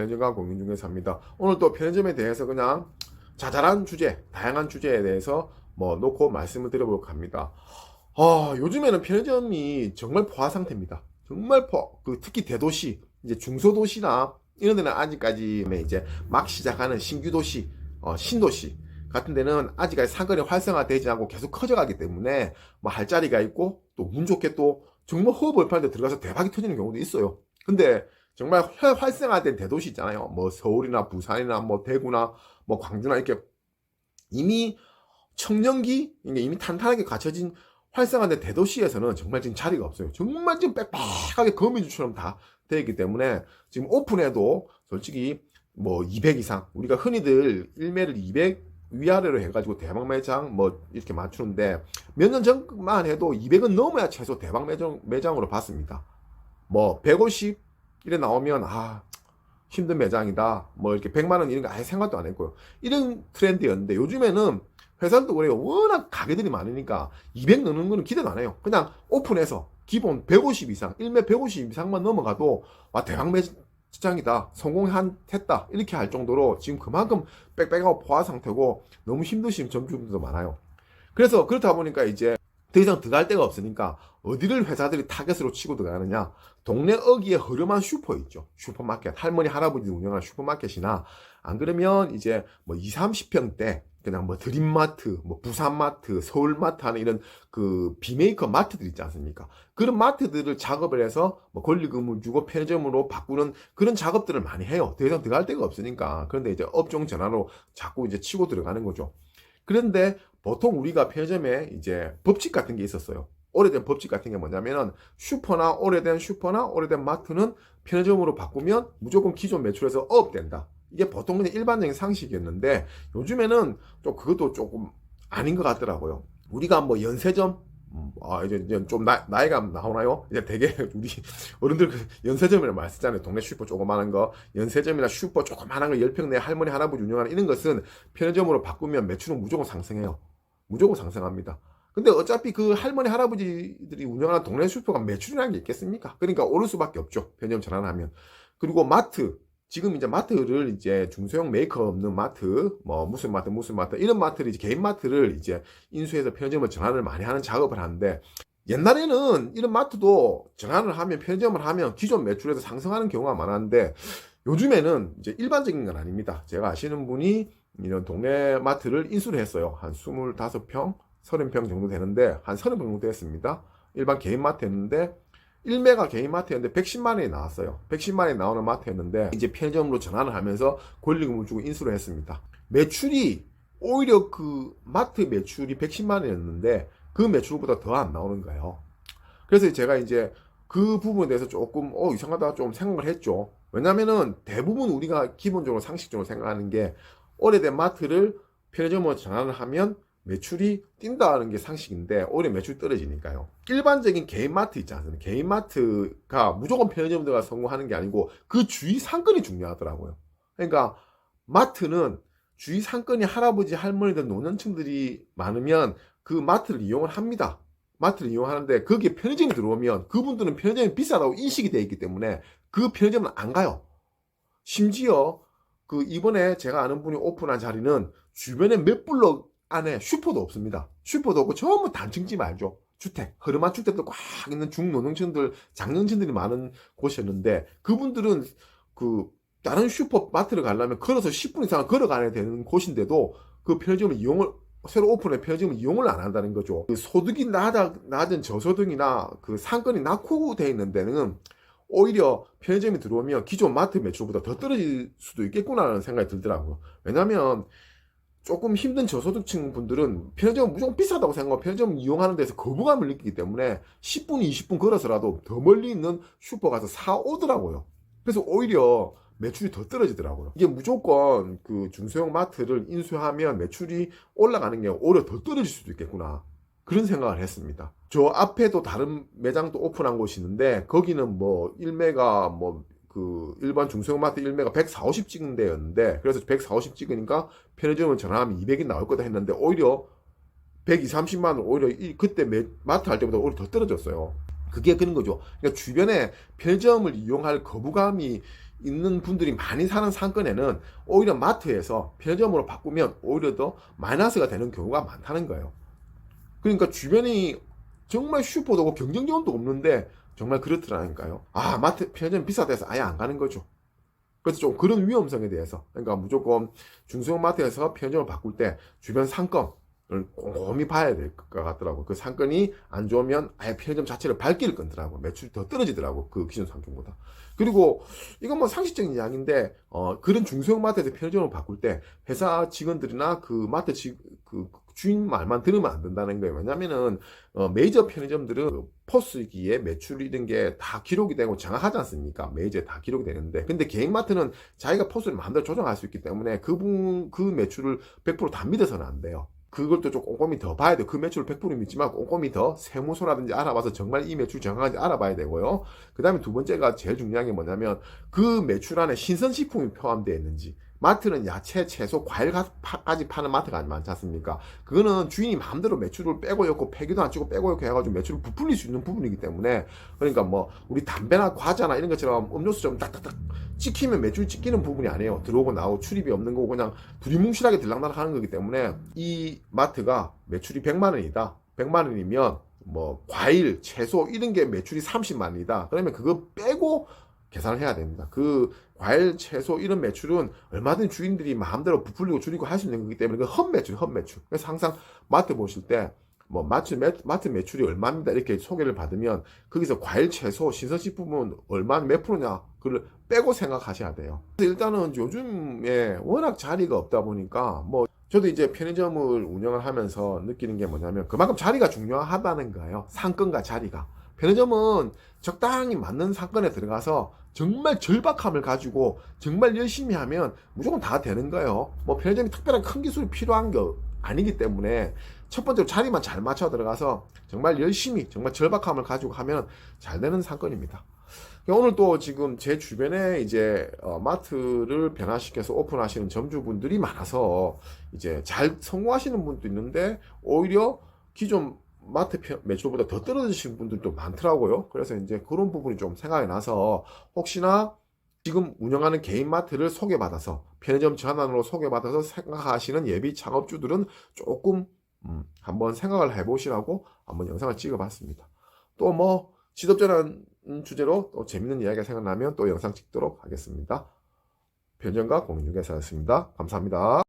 편의점과 공유 중에서 합니다. 오늘 또 편의점에 대해서 그냥 자잘한 주제, 다양한 주제에 대해서 놓고 말씀을 드려볼까 합니다. 요즘에는 편의점이 정말 포화 상태입니다. 정말 특히 대도시, 이제 중소도시나 이런 데는 아직까지 이제 막 시작하는 신규 도시, 신도시 같은 데는 아직까지 상권이 활성화되지 않고 계속 커져가기 때문에 할 자리가 있고 또 운 좋게 또 정말 허허벌판에 들어가서 대박이 터지는 경우도 있어요. 근데 정말 활성화된 대도시 있잖아요. 서울이나 부산이나 대구나 광주나 이렇게 이미 청년기 이미 탄탄하게 갖춰진 활성화된 대도시에서는 정말 지금 자리가 없어요. 정말 지금 빽빽하게 거미줄처럼 다 되어 있기 때문에 지금 오픈해도 솔직히 200 이상 우리가 흔히들 1매를 200 위아래로 해가지고 대박 매장 이렇게 맞추는데 몇 년 전만 해도 200은 넘어야 최소 대박 매장으로 봤습니다. 150 이래 나오면 힘든 매장이다. 이렇게 100만 원 이런 거 아예 생각도 안 했고요. 이런 트렌드였는데 요즘에는 회사들도 그래요. 워낙 가게들이 많으니까 200 넣는 거는 기대도 안 해요. 그냥 오픈해서 기본 150 이상, 1매 150 이상만 넘어가도 대박 매장이다. 성공했다. 이렇게 할 정도로 지금 그만큼 빽빽하고 포화 상태고 너무 힘드신 점주분들도 많아요. 그래서 그렇다 보니까 이제 더 이상 들어갈 데가 없으니까 어디를 회사들이 타겟으로 치고 들어가느냐. 동네 어귀에 허름한 슈퍼 있죠. 슈퍼마켓. 할머니, 할아버지들 운영하는 슈퍼마켓이나 안 그러면 이제 20, 30평대 그냥 드림마트, 부산마트, 서울마트 하는 이런 비메이커 마트들 있지 않습니까? 그런 마트들을 작업을 해서 권리금을 주고 편의점으로 바꾸는 그런 작업들을 많이 해요. 더 이상 들어갈 데가 없으니까. 그런데 이제 업종 전환으로 자꾸 이제 치고 들어가는 거죠. 그런데 보통 우리가 편의점에 이제 법칙 같은 게 있었어요. 오래된 법칙 같은 게 뭐냐면은 오래된 슈퍼나 오래된 마트는 편의점으로 바꾸면 무조건 기존 매출에서 업된다. 이게 보통 그냥 일반적인 상식이었는데 요즘에는 좀 그것도 조금 아닌 것 같더라고요. 우리가 연세점 이제 좀 나이가 나오나요? 이제 되게 우리 어른들 연세점이라고 말 쓰잖아요. 동네 슈퍼 조그마한 거, 연세점이나 슈퍼 조그마한 거 10평 내 할머니 할아버지 운영하는 이런 것은 편의점으로 바꾸면 매출은 무조건 상승해요. 무조건 상승합니다. 근데 어차피 그 할머니 할아버지들이 운영하는 동네 슈퍼가 매출이라는 게 있겠습니까? 그러니까 오를 수밖에 없죠. 편의점 전환하면. 그리고 마트. 지금 이제 마트를 이제 중소형 메이커 없는 마트, 무슨 마트, 이런 마트를 이제 개인 마트를 이제 인수해서 편의점을 전환을 많이 하는 작업을 하는데, 옛날에는 이런 마트도 전환을 하면, 편의점을 하면 기존 매출에서 상승하는 경우가 많았는데, 요즘에는 이제 일반적인 건 아닙니다. 제가 아시는 분이 이런 동네 마트를 인수를 했어요. 한 25평, 30평 정도 되는데, 한 30평 정도 했습니다. 일반 개인 마트였는데, 1매가 개인 마트였는데 110만 원이 나왔어요. 110만 원이 나오는 마트였는데 이제 편의점으로 전환을 하면서 권리금을 주고 인수를 했습니다. 매출이 오히려 그 마트 매출이 110만 원이었는데 그 매출보다 더 안 나오는 거예요. 그래서 제가 이제 그 부분에 대해서 조금 이상하다 좀 생각을 했죠. 왜냐면은 대부분 우리가 기본적으로 상식적으로 생각하는 게 오래된 마트를 편의점으로 전환을 하면 매출이 뛴다는 게 상식인데 오히려 매출이 떨어지니까요. 일반적인 개인 마트 있지 않습니까? 개인 마트가 무조건 편의점들과 성공하는 게 아니고 그 주위 상권이 중요하더라고요. 그러니까 마트는 주위 상권이 할아버지 할머니들 노년층들이 많으면 그 마트를 이용을 합니다. 마트를 이용하는데 거기에 편의점이 들어오면 그분들은 편의점이 비싸다고 인식이 되어 있기 때문에 그 편의점은 안 가요. 심지어 이번에 제가 아는 분이 오픈한 자리는 주변에 몇 블럭 안에 슈퍼도 없습니다. 슈퍼도 없고 전부 단층집 알죠? 주택, 허름한 주택도 꽉 있는 중노년층들, 장년층들이 많은 곳이었는데 그분들은 다른 슈퍼마트를 가려면 걸어서 10분 이상 걸어가야 되는 곳인데도 그 편의점을 새로 오픈한 편의점을 이용을 안 한다는 거죠. 소득이 낮은 저소득이나 상권이 낙후되어 있는 데는 오히려 편의점이 들어오면 기존 마트 매출보다 더 떨어질 수도 있겠구나라는 생각이 들더라고요. 왜냐면 조금 힘든 저소득층 분들은 편의점은 무조건 비싸다고 생각하고 편의점 이용하는 데서 거부감을 느끼기 때문에 10분, 20분 걸어서라도 더 멀리 있는 슈퍼 가서 사오더라고요. 그래서 오히려 매출이 더 떨어지더라고요. 이게 무조건 중소형 마트를 인수하면 매출이 올라가는 게 오히려 더 떨어질 수도 있겠구나. 그런 생각을 했습니다. 저 앞에도 다른 매장도 오픈한 곳이 있는데 거기는 1매가 일반 중소형 마트 1매가 140 찍은 데였는데 그래서 140 찍으니까 편의점을 전화하면 200이 나올 거다 했는데 오히려 120, 30만 원 오히려 그때 마트 할 때보다 오히려 더 떨어졌어요. 그게 그런 거죠. 그러니까 주변에 편의점을 이용할 거부감이 있는 분들이 많이 사는 상권에는 오히려 마트에서 편의점으로 바꾸면 오히려 더 마이너스가 되는 경우가 많다는 거예요. 그러니까 주변이 정말 슈퍼도 없고 경쟁 자원도 없는데 정말 그렇더라니까요. 아, 마트 편의점 비싸다 해서 아예 안 가는 거죠. 그래서 좀 그런 위험성에 대해서, 그러니까 무조건 중소형 마트에서 편의점을 바꿀 때 주변 상권을 꼼꼼히 봐야 될 것 같더라고. 그 상권이 안 좋으면 아예 편의점 자체를 발길을 끊더라고. 매출이 더 떨어지더라고. 그 기존 상권보다. 그리고 이건 뭐 상식적인 이야기인데, 그런 중소형 마트에서 편의점을 바꿀 때 회사 직원들이나 그 마트 그 주인 말만 들으면 안 된다는 거예요. 왜냐면은 메이저 편의점들은 포스기에 매출 이런 게 다 기록이 되고 정확하지 않습니까? 메이저에 다 기록이 되는데, 근데 개인 마트는 자기가 포스를 마음대로 조정할 수 있기 때문에 그 매출을 100%다 믿어서는 안 돼요. 그걸 또 좀 꼼꼼히 더 봐야 돼요. 그 매출을 100% 믿지만 꼼꼼히 더 세무서라든지 알아봐서 정말 이 매출 정확한지 알아봐야 되고요. 그 다음에 두 번째가 제일 중요한 게 뭐냐면 그 매출 안에 신선식품이 포함되어 있는지. 마트는 야채, 채소, 과일까지 파는 마트가 많지 않습니까? 그거는 주인이 마음대로 매출을 빼고 였고 폐기도 안 치고 빼고 였고 해가지고 매출을 부풀릴 수 있는 부분이기 때문에, 그러니까 뭐 우리 담배나 과자나 이런 것처럼 음료수 좀 딱딱딱 찍히면 매출 찍히는 부분이 아니에요. 들어오고 나오고 출입이 없는 거고 그냥 두리뭉실하게 들락날락 하는 거기 때문에 이 마트가 매출이 100만 원이다. 100만 원이면 뭐 과일, 채소 이런 게 매출이 30만 원이다. 그러면 그거 빼고 계산을 해야 됩니다. 그 과일, 채소 이런 매출은 얼마든 주인들이 마음대로 부풀리고 줄이고 할 수 있는 거기 때문에 그 헛매출. 그래서 항상 마트 보실 때 뭐 마트 매출이 얼마입니다 이렇게 소개를 받으면 거기서 과일, 채소, 신선식품은 얼마 몇 프로냐 그걸 빼고 생각하셔야 돼요. 일단은 요즘에 워낙 자리가 없다 보니까 뭐 저도 이제 편의점을 운영을 하면서 느끼는 게 뭐냐면 그만큼 자리가 중요하다는 거예요. 상권과 자리가. 편의점은 적당히 맞는 상권에 들어가서 정말 절박함을 가지고 정말 열심히 하면 무조건 다 되는 거예요. 뭐 편의점이 특별한 큰 기술이 필요한 게 아니기 때문에 첫 번째로 자리만 잘 맞춰 들어가서 정말 열심히 정말 절박함을 가지고 하면 잘 되는 상권입니다. 오늘 또 지금 제 주변에 이제 마트를 변화시켜서 오픈하시는 점주분들이 많아서 이제 잘 성공하시는 분도 있는데 오히려 기존 마트 매출보다 더 떨어지시는 분들도 많더라고요. 그래서 이제 그런 부분이 좀 생각이 나서 혹시나 지금 운영하는 개인 마트를 소개받아서 편의점 전환으로 소개받아서 생각하시는 예비 창업주들은 조금 한번 생각을 해보시라고 한번 영상을 찍어봤습니다. 또 뭐 지덥전환 주제로 또 재밌는 이야기가 생각나면 또 영상 찍도록 하겠습니다. 편의점과 공인중개사였습니다. 감사합니다.